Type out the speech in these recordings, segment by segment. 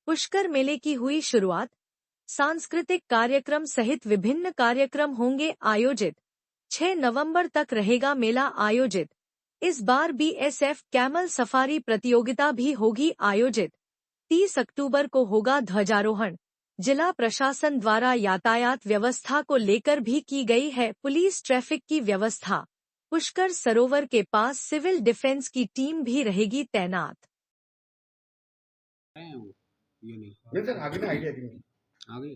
पुष्कर मेले की हुई शुरुआत। सांस्कृतिक कार्यक्रम सहित विभिन्न कार्यक्रम होंगे आयोजित। 6 नवंबर तक रहेगा मेला आयोजित। इस बार बीएसएफ कैमल सफारी प्रतियोगिता भी होगी आयोजित। 30 अक्टूबर को होगा ध्वजारोहण। जिला प्रशासन द्वारा यातायात व्यवस्था को लेकर भी की गई है पुलिस ट्रैफिक की व्यवस्था। पुष्कर सरोवर के पास सिविल डिफेंस की टीम भी रहेगी तैनात। है वो, ये नहीं नहीं सर, आगे ना आइडिया दी आगे।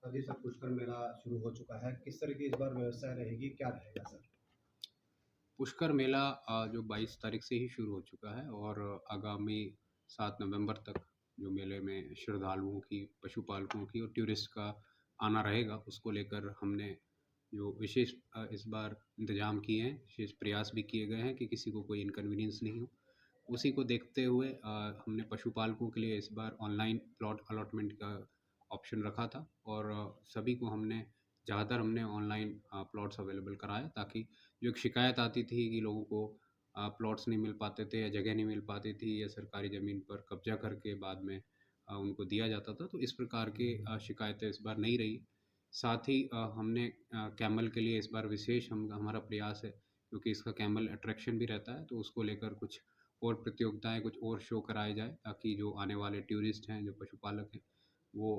अभी सर पुष्कर मेला शुरू हो चुका है, किस तरह की इस बार व्यवस्था रहेगी, क्या रहेगा सर? पुष्कर मेला जो 22 तारीख से ही शुरू हो चुका है और आगामी 7 नवंबर तक जो मेले में श्रद्धालुओं की, पशुपालकों की और टूरिस्ट का आना रहेगा, उसको लेकर हमने जो विशेष इस बार इंतजाम किए हैं, विशेष प्रयास भी किए गए हैं कि किसी को कोई इनकन्वीनियंस नहीं हो। उसी को देखते हुए हमने पशुपालकों के लिए इस बार ऑनलाइन प्लॉट अलॉटमेंट का ऑप्शन रखा था और सभी को ज़्यादातर हमने ऑनलाइन प्लॉट्स अवेलेबल कराए, ताकि जो एक शिकायत आती थी कि लोगों को प्लॉट्स नहीं मिल पाते थे या जगह नहीं मिल पाती थी या सरकारी ज़मीन पर कब्जा करके बाद में उनको दिया जाता था, तो इस प्रकार की शिकायतें इस बार नहीं रही। साथ ही हमने कैमल के लिए इस बार विशेष हमारा प्रयास है, क्योंकि इसका कैमल अट्रैक्शन भी रहता है, तो उसको लेकर कुछ और प्रतियोगिताएं, कुछ और शो कराए जाए, ताकि जो आने वाले टूरिस्ट हैं, जो पशुपालक हैं, वो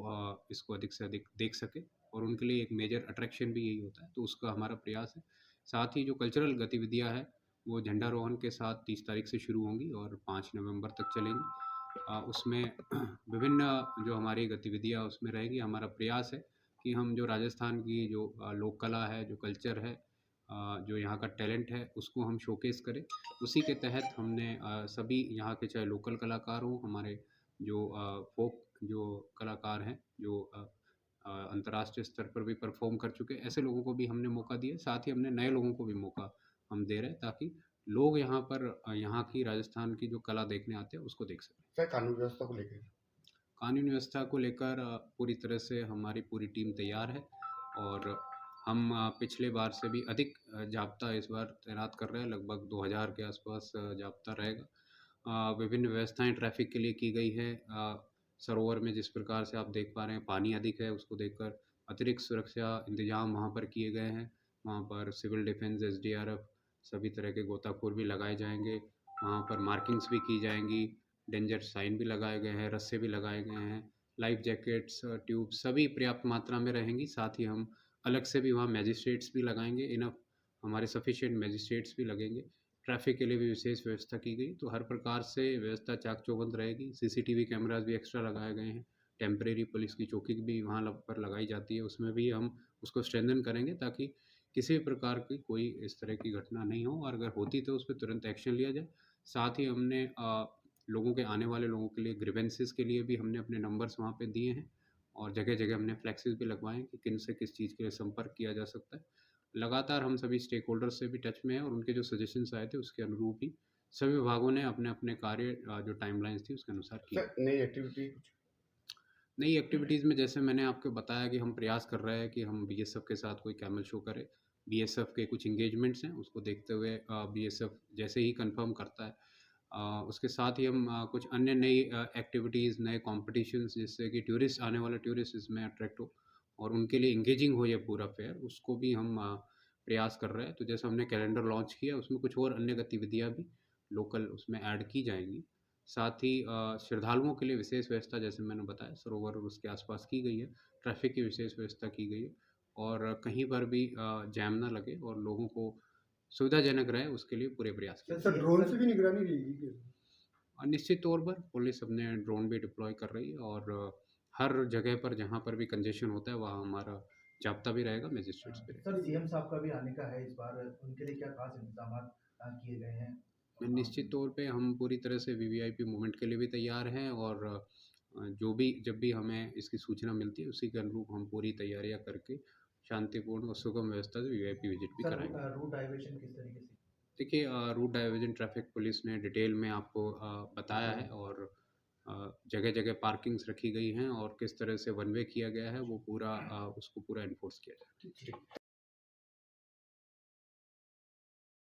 इसको अधिक से अधिक देख सके और उनके लिए एक मेजर अट्रैक्शन भी यही होता है, तो उसका हमारा प्रयास है। साथ ही जो कल्चरल गतिविधियां हैं वो झंडारोहण के साथ 30 तारीख से शुरू होंगी और 5 नवंबर तक चलेंगी। उसमें विभिन्न जो हमारी गतिविधियां उसमें रहेगी। हमारा प्रयास है कि हम जो राजस्थान की जो लोक कला है, जो कल्चर है, जो यहाँ का टैलेंट है, उसको हम शोकेस करें। उसी के तहत हमने सभी यहाँ के, चाहे लोकल कलाकार हों, हमारे जो फोक जो कलाकार हैं, जो अंतर्राष्ट्रीय स्तर पर भी परफॉर्म कर चुके, ऐसे लोगों को भी हमने मौका दिया। साथ ही हमने नए लोगों को भी मौका हम दे रहे हैं, ताकि लोग यहाँ पर यहाँ की, राजस्थान की जो कला देखने आते हैं उसको देख सकें। सर कानून व्यवस्था को लेकर कानूनी व्यवस्था को लेकर पूरी तरह से हमारी पूरी टीम तैयार है और हम पिछले बार से भी अधिक जाब्ता इस बार तैनात कर रहे हैं। लगभग 2000 के आसपास जाब्ता रहेगा। विभिन्न व्यवस्थाएं ट्रैफिक के लिए की गई है। सरोवर में जिस प्रकार से आप देख पा रहे हैं पानी अधिक है, उसको देखकर अतिरिक्त सुरक्षा इंतजाम वहाँ पर किए गए हैं। वहाँ पर सिविल डिफेंस, एसडीआरएफ, सभी तरह के गोताखोर भी लगाए जाएंगे। वहाँ पर मार्किंग्स भी की जाएंगी, डेंजर साइन भी लगाए गए हैं, रस्से भी लगाए गए हैं, लाइफ जैकेट्स, ट्यूब सभी पर्याप्त मात्रा में रहेंगी। साथ ही हम अलग से भी वहाँ मैजिस्ट्रेट्स भी लगाएंगे, इनफ हमारे सफिशिएंट मैजिस्ट्रेट्स भी लगेंगे। ट्रैफिक के लिए भी विशेष व्यवस्था की गई, तो हर प्रकार से व्यवस्था चाक चौबंद रहेगी। सीसीटीवी कैमराज भी एक्स्ट्रा लगाए गए हैं। टेम्परेरी पुलिस की चौकी भी वहाँ पर लगाई जाती है, उसमें भी हम उसको स्ट्रेंथन करेंगे, ताकि किसी भी प्रकार की कोई इस तरह की घटना नहीं हो और अगर होती तो उस पर तुरंत एक्शन लिया जाए। साथ ही हमने लोगों के, आने वाले लोगों के लिए ग्रीवेंसेस के लिए भी हमने अपने नंबर्स वहाँ पे दिए हैं और जगह जगह हमने फ्लैक्सेस भी लगवाए हैं कि किन से किस चीज़ के लिए संपर्क किया जा सकता है। लगातार हम सभी स्टेक होल्डर्स से भी टच में हैं और उनके जो सजेशंस आए थे उसके अनुरूप ही सभी विभागों ने अपने अपने कार्य जो टाइमलाइंस थी उसके अनुसार किए। सर नई एक्टिविटी नई एक्टिविटीज़ में जैसे मैंने आपको बताया कि हम प्रयास कर रहे हैं कि हम बीएसएफ के साथ कोई कैमल शो करें। बीएसएफ के कुछ एंगेजमेंट्स हैं, उसको देखते हुए बीएसएफ जैसे ही कंफर्म करता है उसके साथ ही हम कुछ अन्य नई एक्टिविटीज़, नए कॉम्पिटिशन्स, जिससे कि टूरिस्ट, आने वाला टूरिस्ट इसमें अट्रैक्ट हो और उनके लिए इंगेजिंग हो ये पूरा फेयर, उसको भी हम प्रयास कर रहे हैं। तो जैसे हमने कैलेंडर लॉन्च किया, उसमें कुछ और अन्य गतिविधियाँ भी लोकल उसमें ऐड की जाएंगी। साथ ही श्रद्धालुओं के लिए विशेष व्यवस्था, जैसे मैंने बताया, सरोवर और उसके आसपास की गई है। ट्रैफिक की विशेष व्यवस्था की गई है और कहीं पर भी जैम ना लगे और लोगों को सुविधाजनक रहे, उसके लिए पूरे प्रयास किए। सर ड्रोन से भी निगरानी रहेगी क्या? और निश्चित तौर पर पुलिस अपने ड्रोन भी डिप्लॉय कर रही है और हर जगह पर जहाँ पर भी कंजेशन होता है वहाँ हमारा जाब्ता भी रहेगा, मजिस्ट्रेट्स भी रहेगा। सर सीएम साहब का भी आने का है इस बार, उनके लिए क्या खास इंतजाम किए गए हैं? निश्चित तौर पे हम पूरी तरह से वीवीआईपी मूवमेंट के लिए भी तैयार हैं और जो भी, जब भी हमें इसकी सूचना मिलती है उसी के अनुरूप हम पूरी तैयारियां करके शांतिपूर्ण और सुगम व्यवस्था से वीवीआईपी विजिट भी सर कराएंगे। रूट डाइवर्जन किस तरीके से? देखिए, रूट डाइवर्जन ट्रैफिक पुलिस ने डिटेल में आपको बताया है और जगह जगह पार्किंग्स रखी गई हैं और किस तरह से वन वे किया गया है, वो पूरा उसको पूरा इन्फोर्स किया जाए।